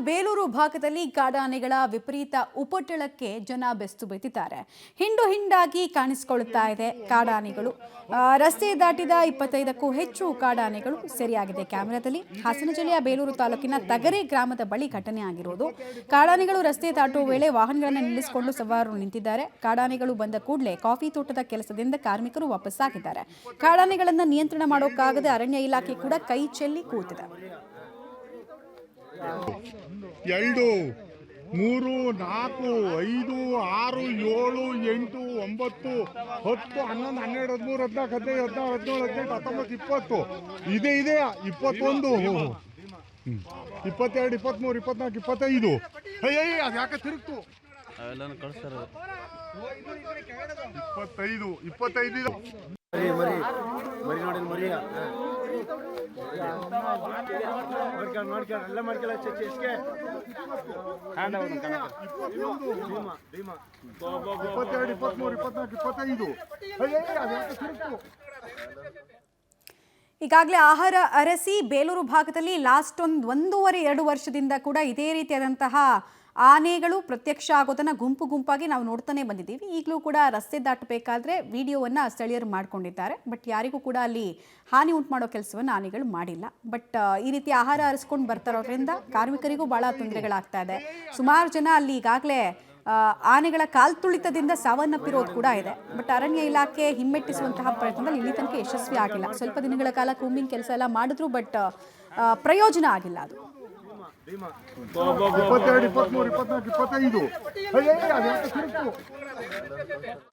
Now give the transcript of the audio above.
ಬೇಲೂರು ಭಾಗದಲ್ಲಿ ಕಾಡಾನೆಗಳ ವಿಪರೀತ ಉಪಟಳಕ್ಕೆ ಜನ ಬೆಸ್ತು ಬಿದ್ದಿದ್ದಾರೆ. ಹಿಂಡು ಹಿಂಡಾಗಿ ಕಾಣಿಸಿಕೊಳ್ಳುತ್ತಾ ಇದೆ ಕಾಡಾನೆಗಳು. ರಸ್ತೆ ದಾಟಿದ 25ಕ್ಕೂ ಹೆಚ್ಚು ಕಾಡಾನೆಗಳು ಸೆರೆಯಾಗಿದೆ ಕ್ಯಾಮೆರಾದಲ್ಲಿ. ಹಾಸನ ಜಿಲ್ಲೆಯ ಬೇಲೂರು ತಾಲೂಕಿನ ತಗರೆ ಗ್ರಾಮದ ಬಳಿ ಘಟನೆ ಆಗಿರೋದು. ಕಾಡಾನೆಗಳು ರಸ್ತೆ ದಾಟುವ ವೇಳೆ ವಾಹನಗಳನ್ನು ನಿಲ್ಲಿಸಿಕೊಂಡು ಸವಾರರು ನಿಂತಿದ್ದಾರೆ. ಕಾಡಾನೆಗಳು ಬಂದ ಕೂಡಲೇ ಕಾಫಿ ತೋಟದ ಕೆಲಸದಿಂದ ಕಾರ್ಮಿಕರು ವಾಪಸ್ಸಾಗಿದ್ದಾರೆ. ಕಾಡಾನೆಗಳನ್ನು ನಿಯಂತ್ರಣ ಮಾಡೋಕ್ಕಾಗದೆ ಅರಣ್ಯ ಇಲಾಖೆ ಕೂಡ ಕೈ ಚೆಲ್ಲಿ ಕೂತಿದೆ. 2, 3, 4, 5, 6, 7, 8, 9, 10, 11, 12, 13, 14, 15, 16, 17, 18, 19, 20 ಇದೆ 21, 22, 23, 24, 25 ಅದು ಯಾಕೆ ತಿರುಗ್ತು 25 ಮರಿ ನೋಡಿ ಮರಿಯ ಎಲ್ಲ ಮಾಡ್ಕೊಳ್ಳ ಎಷ್ಟಕ್ಕೆ 22, 23, 24, 25 ಈಗಾಗಲೇ ಆಹಾರ ಅರಸಿ ಬೇಲೂರು ಭಾಗದಲ್ಲಿ ಲಾಸ್ಟ್ 1.5-2 ವರ್ಷದಿಂದ ಕೂಡ ಇದೇ ರೀತಿಯಾದಂತಹ ಆನೆಗಳು ಪ್ರತ್ಯಕ್ಷ ಆಗೋದನ್ನು ಗುಂಪು ಗುಂಪಾಗಿ ನಾವು ನೋಡ್ತಾನೆ ಬಂದಿದ್ದೀವಿ. ಈಗಲೂ ಕೂಡ ರಸ್ತೆ ದಾಟಬೇಕಾದ್ರೆ ವಿಡಿಯೋವನ್ನು ಸ್ಥಳೀಯರು ಮಾಡ್ಕೊಂಡಿದ್ದಾರೆ. ಬಟ್ ಯಾರಿಗೂ ಕೂಡ ಅಲ್ಲಿ ಹಾನಿ ಉಂಟು ಮಾಡೋ ಕೆಲಸವನ್ನು ಆನೆಗಳು ಮಾಡಿಲ್ಲ. ಬಟ್ ಈ ರೀತಿ ಆಹಾರ ಅರಿಸ್ಕೊಂಡು ಬರ್ತಾರೋದ್ರಿಂದ ಕಾರ್ಮಿಕರಿಗೂ ಭಾಳ ತೊಂದರೆಗಳಾಗ್ತಾ ಇದೆ. ಸುಮಾರು ಜನ ಅಲ್ಲಿ ಈಗಾಗಲೇ ಆನೆಗಳ ಕಾಲ್ತುಳಿತದಿಂದ ಸಾವನ್ನಪ್ಪಿರೋದು ಕೂಡ ಇದೆ. ಬಟ್ ಅರಣ್ಯ ಇಲಾಖೆ ಹಿಮ್ಮೆಟ್ಟಿಸುವಂತಹ ಪ್ರಯತ್ನದಲ್ಲಿ ಇಲ್ಲಿ ತನಕ ಯಶಸ್ವಿ ಆಗಿಲ್ಲ. ಸ್ವಲ್ಪ ದಿನಗಳ ಕಾಲ ಕೂಂಬಿಂಗ್ ಕೆಲಸ ಎಲ್ಲ ಮಾಡಿದ್ರು, ಬಟ್ ಪ್ರಯೋಜನ ಆಗಿಲ್ಲ. ಅದು 22, 23, 24, 25